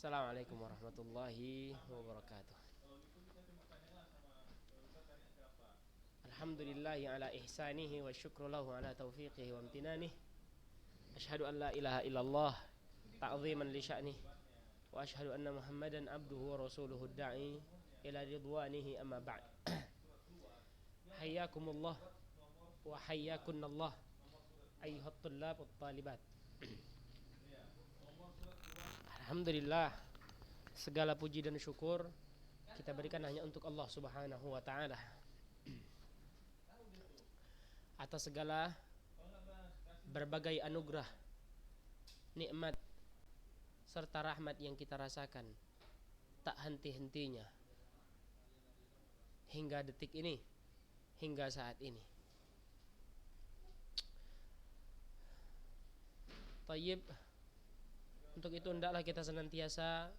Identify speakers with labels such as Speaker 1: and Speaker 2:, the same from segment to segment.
Speaker 1: Assalamualaikum warahmatullahi wabarakatuh. Alhamdulillahi ala ihsanihi wa syukru lahu ala taufiqihi wa amtinanih. Ashhadu an la ilaha illallah ta'ziman li sya'nih wa ashhadu anna Muhammadan abduhu wa rasuluhu da'i ila ridwanihi amma ba'd. Hayyakumullah wa hayyakunallah ayyuhat tullab wat talibat. Alhamdulillah, segala puji dan syukur kita berikan hanya untuk Allah Subhanahu wa taala atas segala berbagai anugerah, nikmat serta rahmat yang kita rasakan tak henti-hentinya hingga detik ini, hingga saat ini. Tayyib, untuk itu hendaklah kita senantiasa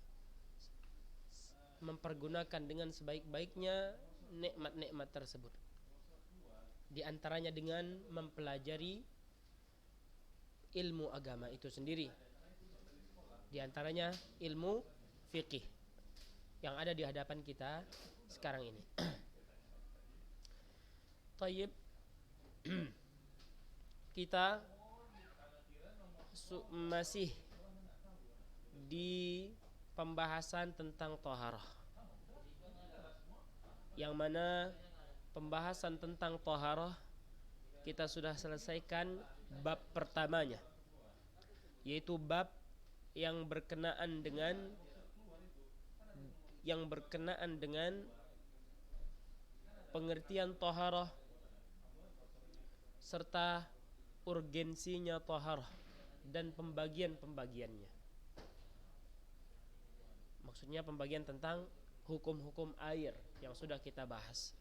Speaker 1: mempergunakan dengan sebaik-baiknya nikmat-nikmat tersebut. Di antaranya dengan mempelajari ilmu agama itu sendiri. Di antaranya ilmu fikih yang ada di hadapan kita sekarang ini. Tayyib, kita masih di pembahasan tentang thaharah, yang mana pembahasan tentang thaharah kita sudah selesaikan bab pertamanya, yaitu bab yang berkenaan dengan pengertian thaharah serta urgensinya thaharah dan pembagian-pembagiannya. Maksudnya pembagian tentang hukum-hukum air yang sudah kita bahas.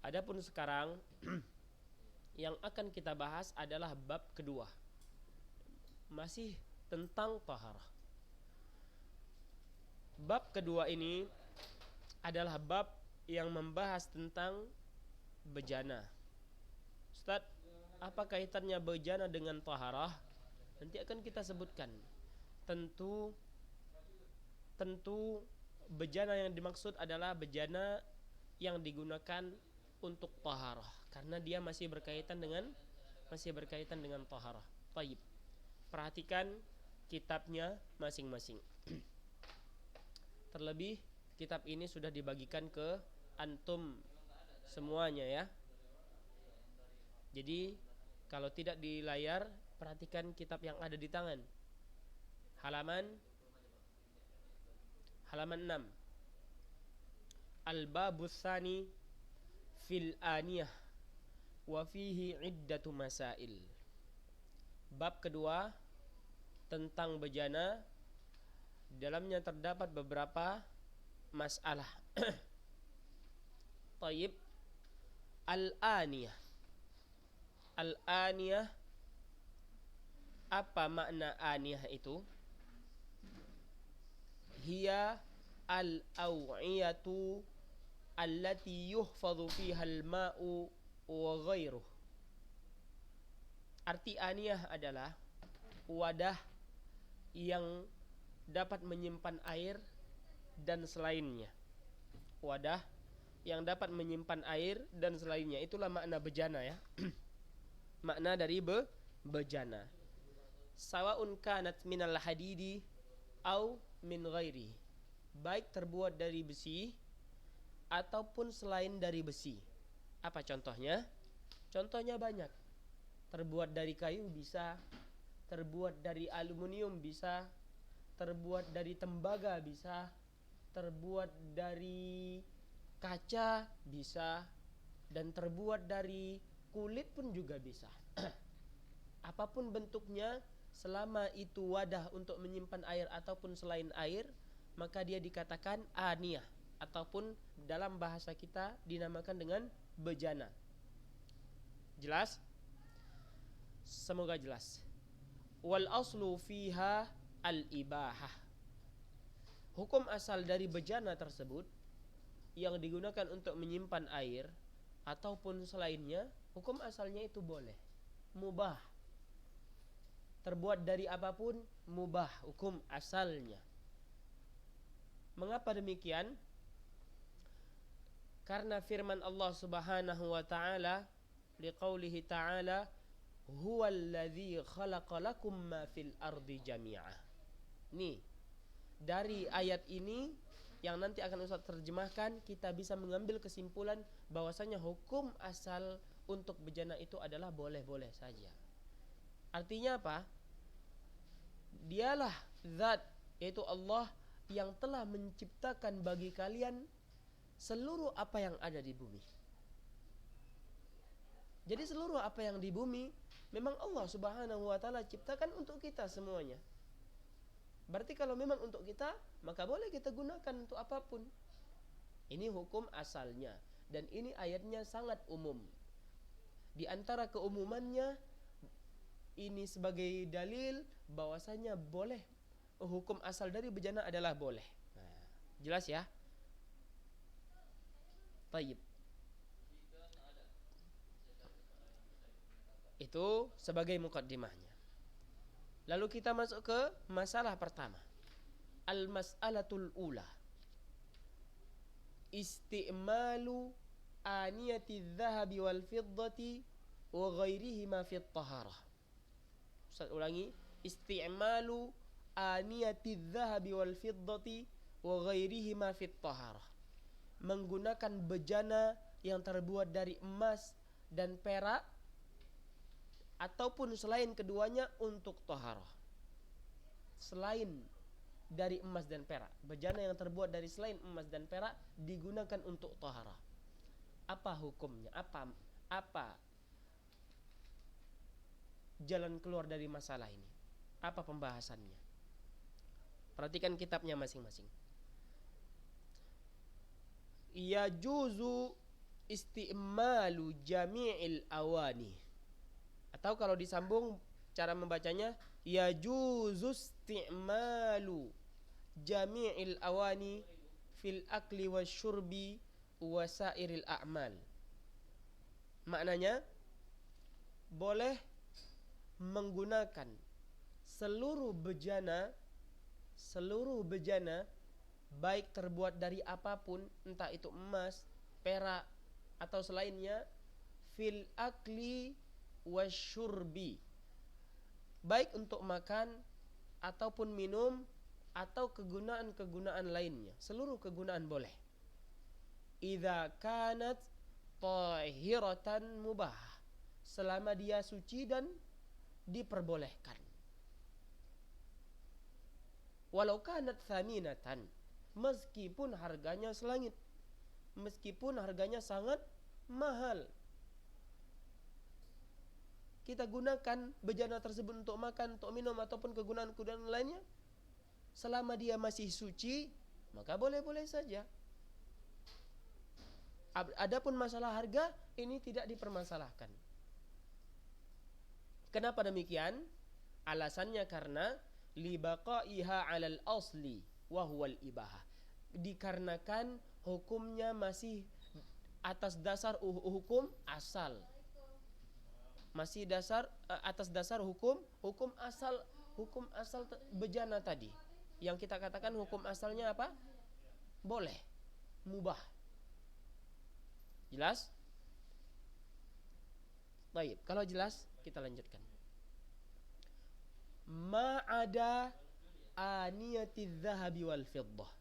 Speaker 1: Adapun sekarang yang akan kita bahas adalah bab kedua, masih tentang taharah. Bab kedua ini adalah bab yang membahas tentang bejana. Ustaz, apa kaitannya bejana dengan taharah? Nanti akan kita sebutkan. Tentu bejana yang dimaksud adalah bejana yang digunakan untuk taharah, karena dia masih berkaitan dengan taharah. Baik. Perhatikan kitabnya masing-masing. Terlebih kitab ini sudah dibagikan ke antum semuanya ya. Jadi kalau tidak di layar, perhatikan kitab yang ada di tangan. Halaman 6. Al-babus tsani fil aniyah wa fihi iddatu masail. Bab kedua tentang bejana, dalamnya terdapat beberapa masalah. Tayyib. Al-aniyah. Al-aniyah, apa makna aniyah itu? Hiya al-aw'iyatu allati yuhfadhu fiha al-ma'u wa ghairuh. Arti aniyah adalah wadah yang dapat menyimpan air dan selainnya. Wadah yang dapat menyimpan air dan selainnya. Itulah makna bejana ya. Makna dari bejana. Sawaun kanat minal hadidi au min ghairi. Baik terbuat dari besi ataupun selain dari besi. Apa contohnya? Contohnya banyak. Terbuat dari kayu bisa, terbuat dari aluminium bisa, terbuat dari tembaga bisa, terbuat dari kaca bisa, dan terbuat dari kulit pun juga bisa. Apapun bentuknya, selama itu wadah untuk menyimpan air ataupun selain air, maka dia dikatakan aniyah, ataupun dalam bahasa kita dinamakan dengan bejana. Jelas? Semoga jelas. Wal aslu fiha al-ibahah. Hukum asal dari bejana tersebut yang digunakan untuk menyimpan air ataupun selainnya, hukum asalnya itu boleh, mubah. Terbuat dari apapun mubah hukum asalnya. Mengapa demikian? Karena firman Allah Subhanahu wa taala liqaulihi ta'ala huwallazi khalaqa lakum ma fil ardi jami'ah. Nih, dari ayat ini yang nanti akan Ustaz terjemahkan, kita bisa mengambil kesimpulan bahwasanya hukum asal untuk bejana itu adalah boleh-boleh saja. Artinya apa? Dialah zat, yaitu Allah, yang telah menciptakan bagi kalian seluruh apa yang ada di bumi. Jadi seluruh apa yang di bumi memang Allah Subhanahu wa taala ciptakan untuk kita semuanya. Berarti kalau memang untuk kita, maka boleh kita gunakan untuk apapun. Ini hukum asalnya, dan ini ayatnya sangat umum. Di antara keumumannya, ini sebagai dalil bahwasanya boleh, hukum asal dari bejana adalah boleh. Nah, jelas ya? Taib. Itu sebagai mukaddimahnya. Lalu kita masuk ke masalah pertama. Al-mas'alatul ula. Isti'malu aniyati dhahabi wal fiddati wa ghairihima fit taharah. Ustaz ulangi. Isti'malu aniyati dhahabi wal fiddati wa ghairihima fit taharah. Menggunakan bejana yang terbuat dari emas dan perak ataupun selain keduanya untuk taharah. Selain dari emas dan perak, bejana yang terbuat dari selain emas dan perak digunakan untuk taharah. Apa hukumnya? Apa jalan keluar dari masalah ini? Apa pembahasannya? Perhatikan kitabnya masing-masing. Yajuzu isti'malu jami'il awani. Atau kalau disambung cara membacanya yajuzu isti'malu jami'il awani fil akli wasyurbi wasairil a'mal. Maknanya boleh menggunakan seluruh bejana baik terbuat dari apapun, entah itu emas, perak atau selainnya, fil akli wasyurbi, baik untuk makan ataupun minum atau kegunaan-kegunaan lainnya. Seluruh kegunaan boleh. Idza kanat tahiratan mubah, selama dia suci dan diperbolehkan. Walau kanat thaminatan, meskipun harganya selangit, meskipun harganya sangat mahal. Kita gunakan bejana tersebut untuk makan, untuk minum ataupun kegunaan-kegunaan lainnya, selama dia masih suci, maka boleh-boleh saja. Adapun masalah harga, ini tidak dipermasalahkan. Kenapa demikian? Alasannya karena libaqaiha 'alal asli wa huwal ibahah. Dikarenakan hukumnya masih atas dasar hukum asal. Masih atas dasar hukum asal bejana tadi. Yang kita katakan hukum asalnya apa? Boleh, mubah. Jelas? Baik, kalau jelas kita lanjutkan. Ma'ada aniyati dhahabi wal fiddah,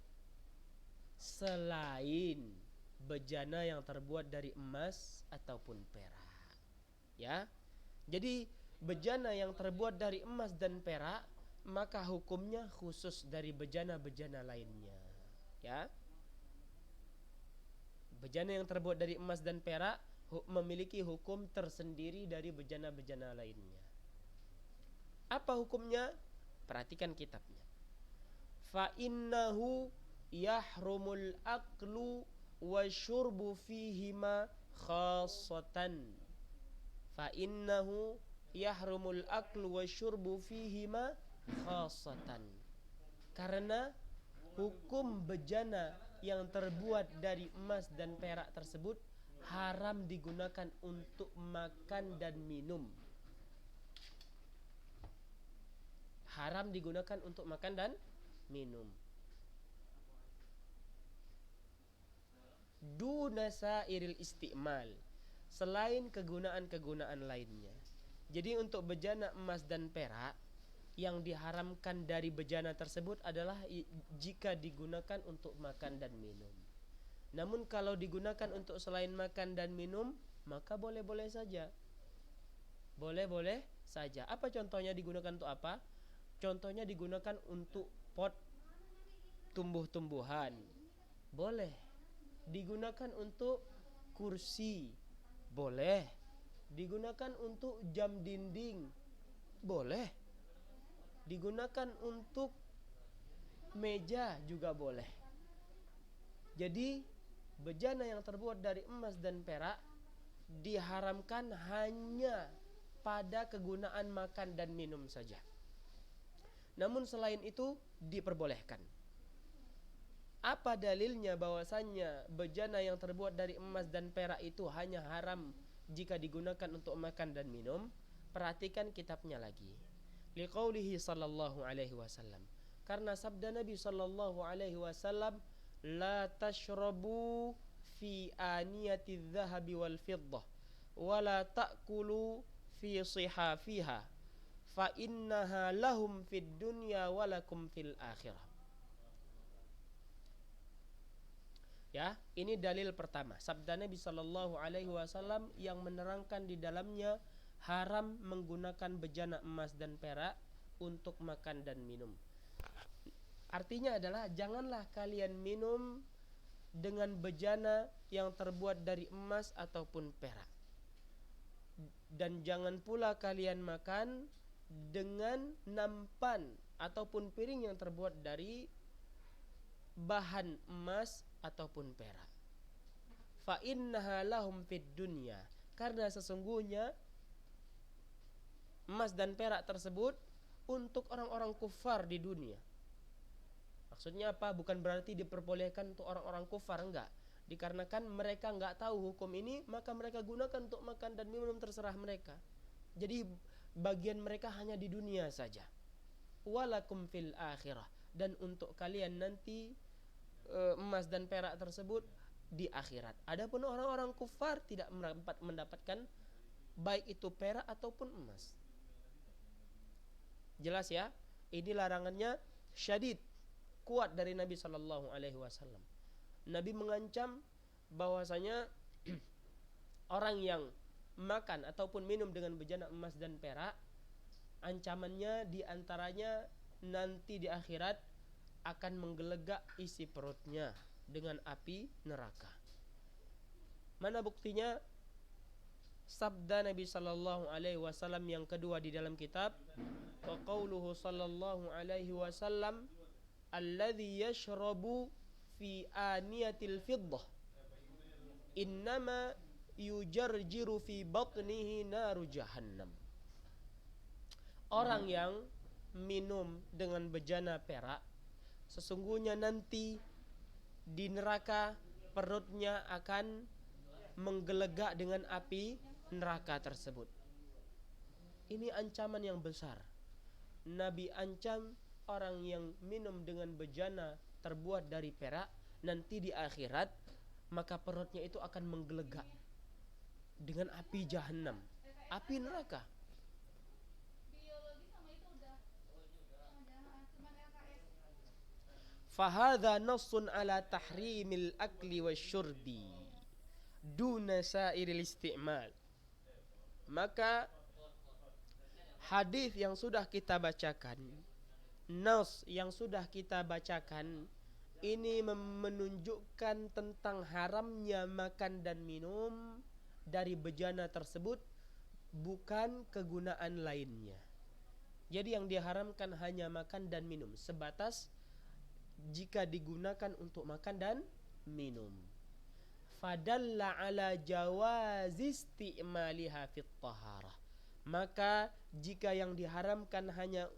Speaker 1: selain bejana yang terbuat dari emas ataupun perak. Ya. Jadi bejana yang terbuat dari emas dan perak, maka hukumnya khusus dari bejana-bejana lainnya. Ya. Bejana yang terbuat dari emas dan perak memiliki hukum tersendiri dari bejana-bejana lainnya. Apa hukumnya? Perhatikan kitabnya. Fa innahu yahrumul aklu wa syurbu fihima khassatan. Fa innahu yahrumul aklu wa syurbu fihima khassatan. Karena hukum bejana yang terbuat dari emas dan perak tersebut haram digunakan untuk makan dan minum. Haram digunakan untuk makan dan minum. duna sairil isti'mal, selain kegunaan-kegunaan lainnya. Jadi untuk bejana emas dan perak yang diharamkan dari bejana tersebut adalah jika digunakan untuk makan dan minum. Namun kalau digunakan untuk selain makan dan minum, maka boleh-boleh saja. Boleh-boleh saja. Apa contohnya digunakan untuk apa? Contohnya digunakan untuk pot tumbuh-tumbuhan. Boleh. Digunakan untuk kursi. Boleh. Digunakan untuk jam dinding. Boleh. Digunakan untuk meja juga boleh. Jadi bejana yang terbuat dari emas dan perak diharamkan hanya pada kegunaan makan dan minum saja. Namun selain itu diperbolehkan. Apa dalilnya bahwasannya bejana yang terbuat dari emas dan perak itu hanya haram jika digunakan untuk makan dan minum? Perhatikan kitabnya lagi. Liqaulihi sallallahu alaihi wasallam. Karena sabda Nabi sallallahu alaihi wasallam, la tashrabu fi aniyati dhahabi wal fiddah wa la ta'kulu fi sihafiha fa innaha lahum fid dunya wa lakum fil akhirah. Ya, ini dalil pertama. Sabda Nabi sallallahu alaihi wasallam yang menerangkan di dalamnya haram menggunakan bejana emas dan perak untuk makan dan minum. Artinya adalah janganlah kalian minum dengan bejana yang terbuat dari emas ataupun perak. Dan jangan pula kalian makan dengan nampan ataupun piring yang terbuat dari bahan emas ataupun perak. Fa innaha lahum fid dunya, karena sesungguhnya emas dan perak tersebut untuk orang-orang kufar di dunia. Maksudnya apa? Bukan berarti diperbolehkan untuk orang-orang kufar, enggak. Dikarenakan mereka enggak tahu hukum ini, maka mereka gunakan untuk makan dan minum, terserah mereka. Jadi bagian mereka hanya di dunia saja. Walakum fil akhirah, dan untuk kalian nanti emas dan perak tersebut di akhirat. Adapun orang-orang kufar tidak mendapatkan baik itu perak ataupun emas. Jelas ya? Ini larangannya syadid, kuat dari Nabi sallallahu alaihi wasallam. Nabi mengancam bahwasanya orang yang makan ataupun minum dengan bejana emas dan perak, ancamannya diantaranya nanti di akhirat akan menggelegak isi perutnya dengan api neraka. Mana buktinya? Sabda Nabi sallallahu alaihi wasallam yang kedua di dalam kitab, wa qauluhu sallallahu alaihi wasallam, alladzi yashrabu fi aniyatil fiddah innama yujarjiru fi batnihi naru jahannam. Orang yang minum dengan bejana perak, sesungguhnya nanti di neraka perutnya akan menggelegak dengan api neraka tersebut. Ini ancaman yang besar. Nabi ancam orang yang minum dengan bejana terbuat dari perak, nanti di akhirat maka perutnya itu akan menggelegak dengan api jahanam, api neraka. Fahadha nassun ala tahrimil akli wasyurbi duna sairil isti'mal. Maka hadis yang sudah kita bacakan, nas yang sudah kita bacakan, ini menunjukkan tentang haramnya makan dan minum dari bejana tersebut, bukan kegunaan lainnya. Jadi yang diharamkan hanya makan dan minum, sebatas jika digunakan untuk makan dan minum. Fadalla ala jawazi isti'maliha fit taharah. Maka jika yang diharamkan hanya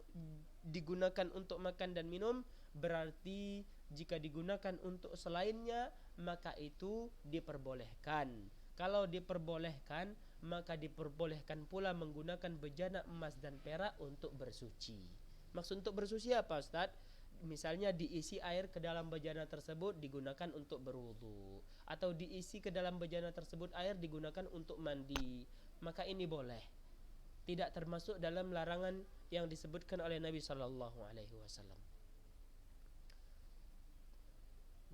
Speaker 1: digunakan untuk makan dan minum, berarti jika digunakan untuk selainnya maka itu diperbolehkan. Kalau diperbolehkan, maka diperbolehkan pula menggunakan bejana emas dan perak untuk bersuci. Maksud untuk bersuci apa, Ustaz? misalnya diisi air ke dalam bejana tersebut digunakan untuk berwudu, atau diisi ke dalam bejana tersebut air digunakan untuk mandi, maka ini boleh, tidak termasuk dalam larangan yang disebutkan oleh Nabi Shallallahu Alaihi Wasallam.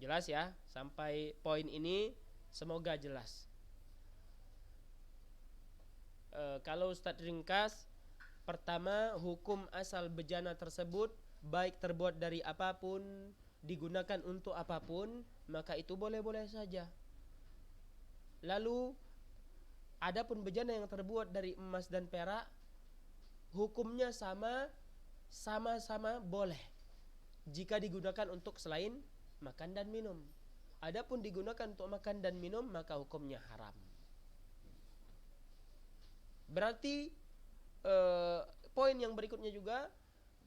Speaker 1: Jelas ya, sampai poin ini semoga jelas. Kalau Ustadz ringkas, pertama, hukum asal bejana tersebut baik terbuat dari apapun, digunakan untuk apapun, maka itu boleh-boleh saja. Lalu adapun bejana yang terbuat dari emas dan perak, hukumnya sama-sama boleh jika digunakan untuk selain makan dan minum. Adapun digunakan untuk makan dan minum, maka hukumnya haram. Berarti poin yang berikutnya juga,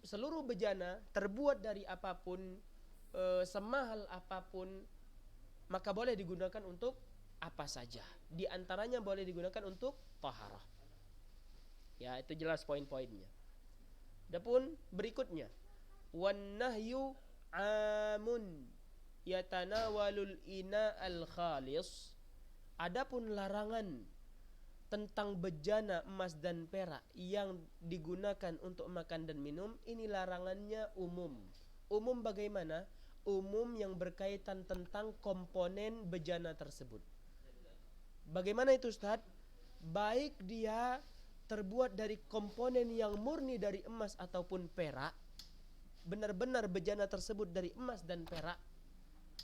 Speaker 1: seluruh bejana terbuat dari apapun, semahal apapun, maka boleh digunakan untuk apa saja. Di antaranya boleh digunakan untuk taharah. Ya, itu jelas poin-poinnya. Adapun berikutnya, wan nahyu amun yatanawalul ina al khalis. Adapun larangan tentang bejana emas dan perak yang digunakan untuk makan dan minum, ini larangannya umum. Umum bagaimana? Umum yang berkaitan tentang komponen bejana tersebut. Bagaimana itu Ustaz? Baik dia terbuat dari komponen yang murni dari emas ataupun perak, benar-benar bejana tersebut dari emas dan perak,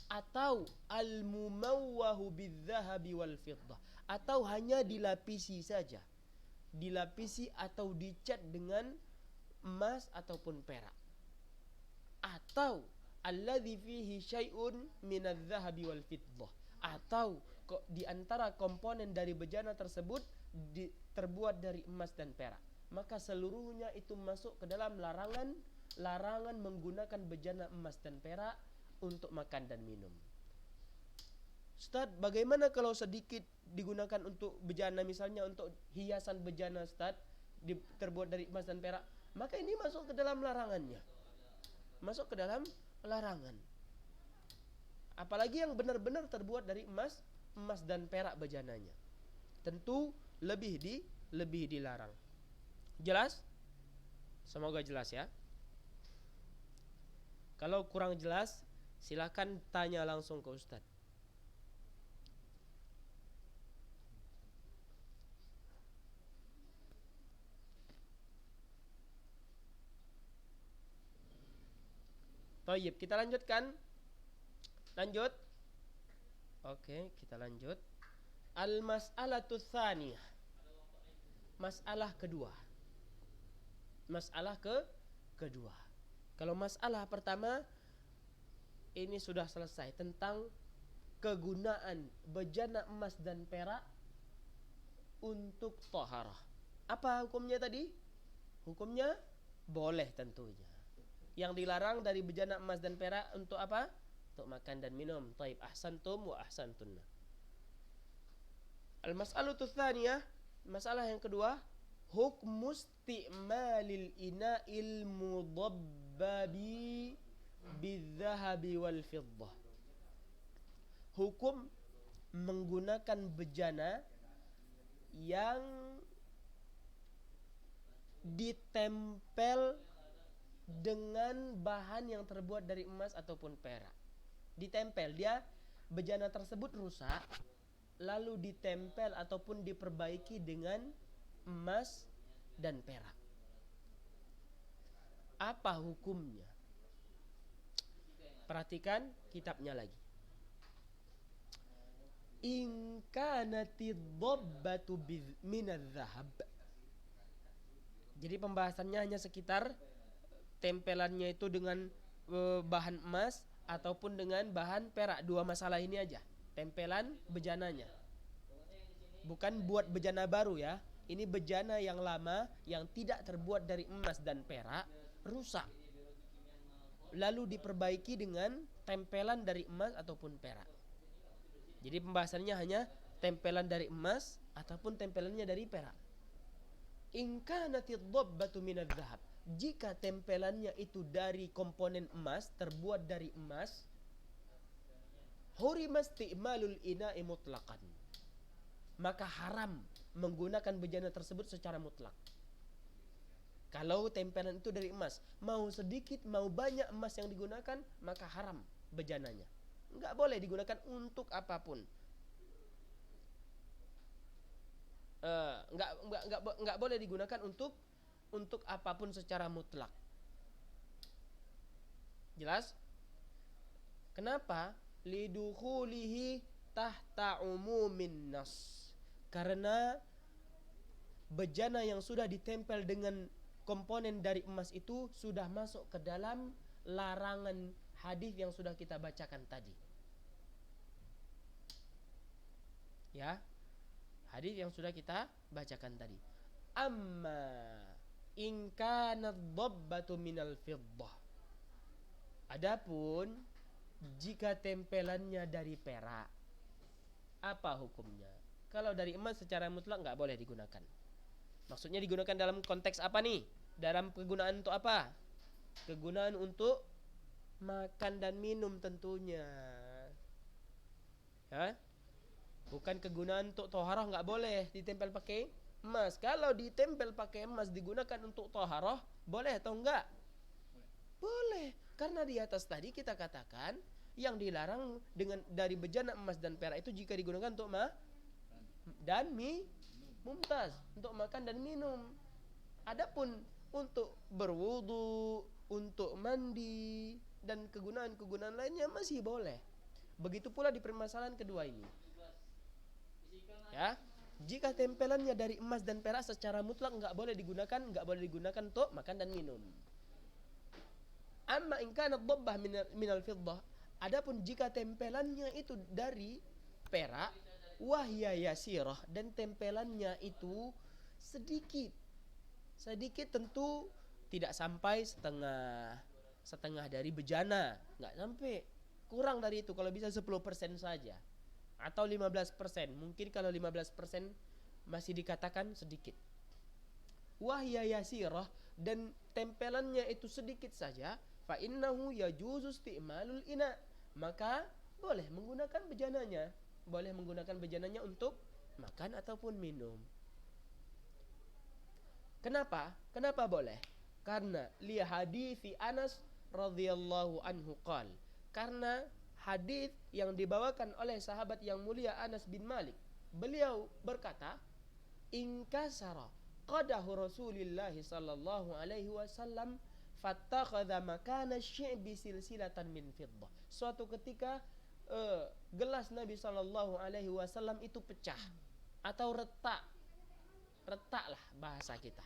Speaker 1: atau al-mumawwahu bidzahabi wal fiddah, atau hanya dilapisi saja, dilapisi atau dicat dengan emas ataupun perak, atau alladzi fihi syai'un minadz-dzahabi wal fiddah, atau di antara komponen dari bejana tersebut terbuat dari emas dan perak, maka seluruhnya itu masuk ke dalam larangan menggunakan bejana emas dan perak untuk makan dan minum. Ustaz, bagaimana kalau sedikit digunakan untuk bejana, misalnya untuk hiasan bejana Ustaz, terbuat dari emas dan perak, maka ini masuk ke dalam larangannya. Masuk ke dalam larangan. Apalagi yang benar-benar terbuat dari emas dan perak bejananya. Tentu lebih dilarang. Jelas? Semoga jelas ya. Kalau kurang jelas, silakan tanya langsung ke Ustaz. Baik, kita lanjutkan. Lanjut. Oke, kita lanjut. Al-mas'alatu tsaniyah. Masalah kedua. Masalah kedua. Kalau masalah pertama ini sudah selesai tentang kegunaan bejana emas dan perak untuk taharah. Apa hukumnya tadi? Hukumnya boleh tentunya. Yang dilarang dari bejana emas dan perak untuk apa? Untuk makan dan minum. Taib, ahsantum wa ahsantunna. Al-mas'alatu tsaniyah, masalah yang kedua, hukmu isti'malil ina'il mudabbabi bidzahabi wal fiddah. Hukum menggunakan bejana yang ditempel dengan bahan yang terbuat dari emas ataupun perak. Ditempel, dia bejana tersebut rusak, lalu ditempel ataupun diperbaiki dengan emas dan perak. Apa hukumnya? Perhatikan kitabnya lagi. In kanatid dhabbatu minadz-dzahab. Jadi pembahasannya hanya sekitar tempelannya itu dengan bahan emas ataupun dengan bahan perak. Dua masalah ini aja. Tempelan bejananya. Bukan buat bejana baru ya. Ini bejana yang lama yang tidak terbuat dari emas dan perak, rusak. Lalu diperbaiki dengan tempelan dari emas ataupun perak. Jadi pembahasannya hanya tempelan dari emas ataupun tempelannya dari perak. In kanatid dhabbatu minadz-dzahab. jika tempelannya itu dari komponen emas, terbuat dari emas, hurimas isti'malul ina'i mutlaqan, maka haram menggunakan bejana tersebut secara mutlak. Kalau tempelan itu dari emas, mau sedikit mau banyak emas yang digunakan, maka haram bejananya. Enggak boleh digunakan untuk apapun. Enggak boleh digunakan untuk apapun secara mutlak. Jelas? Kenapa? Lidukhulihi tahta umumin nas. Karena bejana yang sudah ditempel dengan komponen dari emas itu sudah masuk ke dalam larangan hadis yang sudah kita bacakan tadi. Ya, hadis yang sudah kita bacakan tadi. Amma in kanat dhabbatu minal fiddah. Adapun jika tempelannya dari perak, apa hukumnya? Kalau dari emas secara mutlak nggak boleh digunakan. Maksudnya digunakan dalam konteks apa nih? Dalam kegunaan untuk apa? Kegunaan untuk makan dan minum tentunya. Ya? Bukan kegunaan untuk toharoh, nggak boleh ditempel pakai emas. Kalau ditempel pakai emas digunakan untuk toharoh, boleh atau enggak? Boleh. Karena di atas tadi kita katakan yang dilarang dari bejana emas dan perak itu jika digunakan untuk dan mumtaz, untuk makan dan minum. Adapun untuk berwudu, untuk mandi dan kegunaan-kegunaan lainnya masih boleh. Begitu pula di permasalahan kedua ini. Ya, jika tempelannya dari emas dan perak secara mutlak nggak boleh digunakan untuk makan dan minum. Amma in kanat dhabbah minal fiddah. Adapun jika tempelannya itu dari perak, wahya yasirah, dan tempelannya itu sedikit tentu tidak sampai setengah dari bejana, nggak sampai, kurang dari itu, kalau bisa 10% saja atau 15%. Mungkin kalau 15% masih dikatakan sedikit. Wahya yasirah, dan tempelannya itu sedikit saja, fa innahu yajuzu isti'malul ina, maka boleh menggunakan bejananya untuk makan ataupun minum. Kenapa boleh? Karena li hadithi Anas radhiyallahu anhu qal, karena hadis yang dibawakan oleh sahabat yang mulia Anas bin Malik, beliau berkata, inkasara qadahu Rasulillah sallallahu alaihi wasallam fattakhadha makana syi'bi silsilatan min fiddah. Suatu ketika gelas Nabi sallallahu alaihi wasallam itu pecah atau retak lah bahasa kita.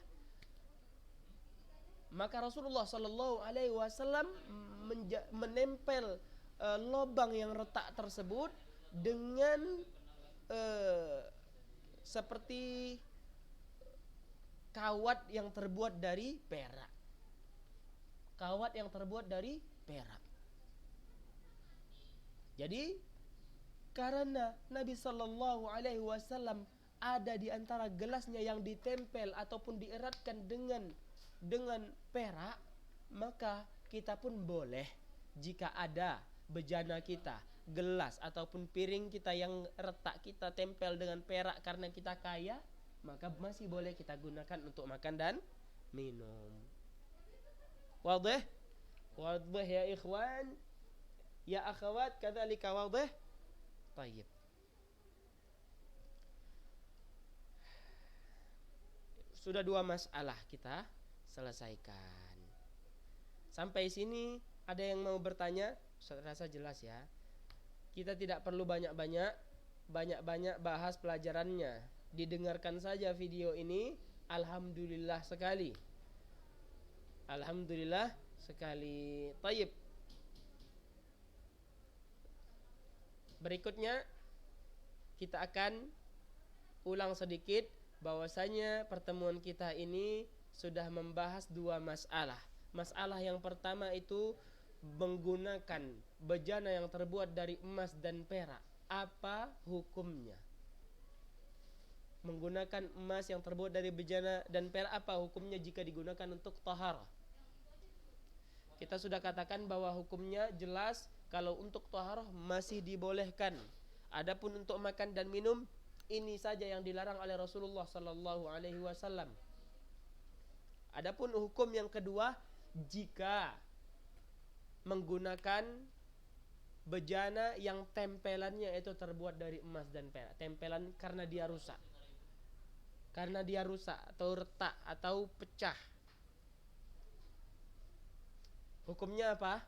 Speaker 1: Maka Rasulullah sallallahu alaihi wasallam menempel lubang yang retak tersebut dengan seperti kawat yang terbuat dari perak. Jadi karena Nabi sallallahu alaihi wasallam ada di antara gelasnya yang ditempel ataupun dieratkan dengan perak, maka kita pun boleh, jika ada bejana kita, gelas ataupun piring kita yang retak kita tempel dengan perak karena kita kaya, maka masih boleh kita gunakan untuk makan dan minum. Wadih ya ikhwan, ya akhwat, kadzalika wadih. Tayyib. Sudah 2 masalah kita selesaikan. Sampai sini ada yang mau bertanya? Saya rasa jelas ya. Kita tidak perlu banyak-banyak bahas pelajarannya. Didengarkan saja video ini. Alhamdulillah sekali. Tayyib. Berikutnya kita akan ulang sedikit bahwasanya pertemuan kita ini sudah membahas 2 masalah. Masalah yang pertama itu menggunakan bejana yang terbuat dari emas dan perak. Apa hukumnya? menggunakan emas yang terbuat dari bejana dan perak, apa hukumnya jika digunakan untuk taharah? Kita sudah katakan bahwa hukumnya jelas, kalau untuk taharah masih dibolehkan. Adapun untuk makan dan minum, ini saja yang dilarang oleh Rasulullah sallallahu alaihi wasallam. Adapun hukum yang kedua, jika menggunakan bejana yang tempelannya itu terbuat dari emas dan perak, tempelan karena dia rusak atau retak atau pecah, hukumnya apa?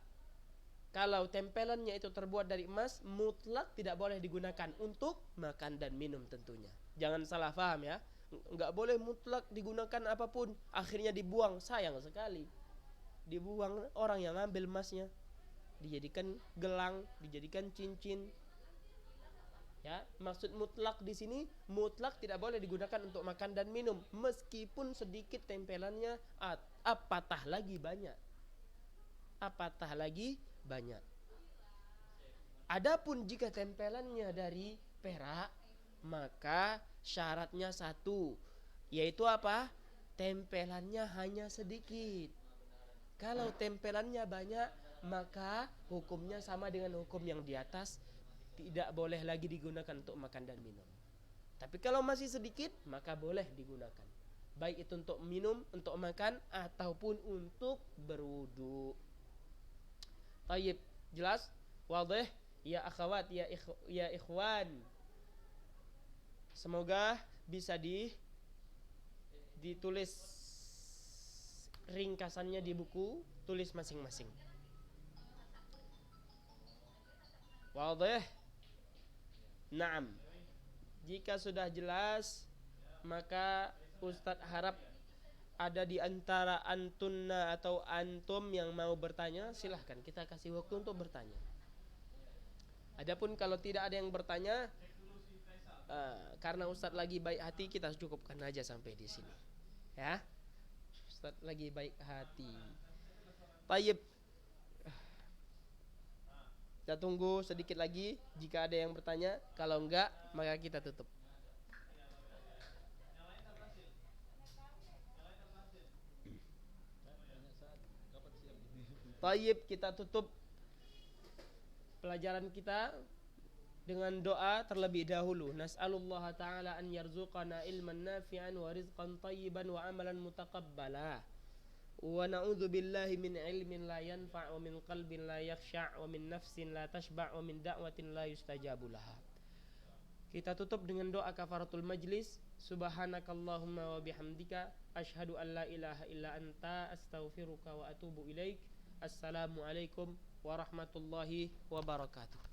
Speaker 1: Kalau tempelannya itu terbuat dari emas, mutlak tidak boleh digunakan untuk makan dan minum tentunya. Jangan salah paham ya. Enggak boleh mutlak digunakan apapun, akhirnya dibuang, sayang sekali. Dibuang, orang yang ngambil emasnya, dijadikan gelang, dijadikan cincin. Ya, maksud mutlak di sini, mutlak tidak boleh digunakan untuk makan dan minum, meskipun sedikit tempelannya, apatah lagi banyak. Adapun jika tempelannya dari perak, maka syaratnya satu, yaitu apa? Tempelannya hanya sedikit. Kalau tempelannya banyak, maka hukumnya sama dengan hukum yang di atas, tidak boleh lagi digunakan untuk makan dan minum. Tapi kalau masih sedikit, maka boleh digunakan, baik itu untuk minum, untuk makan, ataupun untuk berwudu. Tayyib, jelas? Wadih? Ya akhwat, ya ikhwan. Semoga bisa ditulis ringkasannya di buku tulis masing-masing. Wadih? Naam. Jika sudah jelas, maka Ustadz harap ada di antara antunna atau antum yang mau bertanya, silahkan kita kasih waktu untuk bertanya. Adapun kalau tidak ada yang bertanya, karena Ustadz lagi baik hati, kita cukupkan aja sampai di sini. Ya, Ustadz lagi baik hati. Tayyib. Kita tunggu sedikit lagi jika ada yang bertanya. Kalau enggak, maka kita tutup. Tayyib, kita tutup pelajaran kita dengan doa terlebih dahulu. Nas'alullah ta'ala an yarzuqana ilman nafi'an wa rizqan tayyiban wa amalan mutaqabbala. Wa na'udzu billahi min ilmin la yanfa' wa min qalbin la yakhsha' wa min nafsin la tashba' wa min da'watin la yustajabu laha. Kita tutup dengan doa kafaratul majlis. Subhanakallahumma wa bihamdika asyhadu an la ilaha illa anta astaghfiruka wa atubu ilaik. Assalamualaikum warahmatullahi wabarakatuh.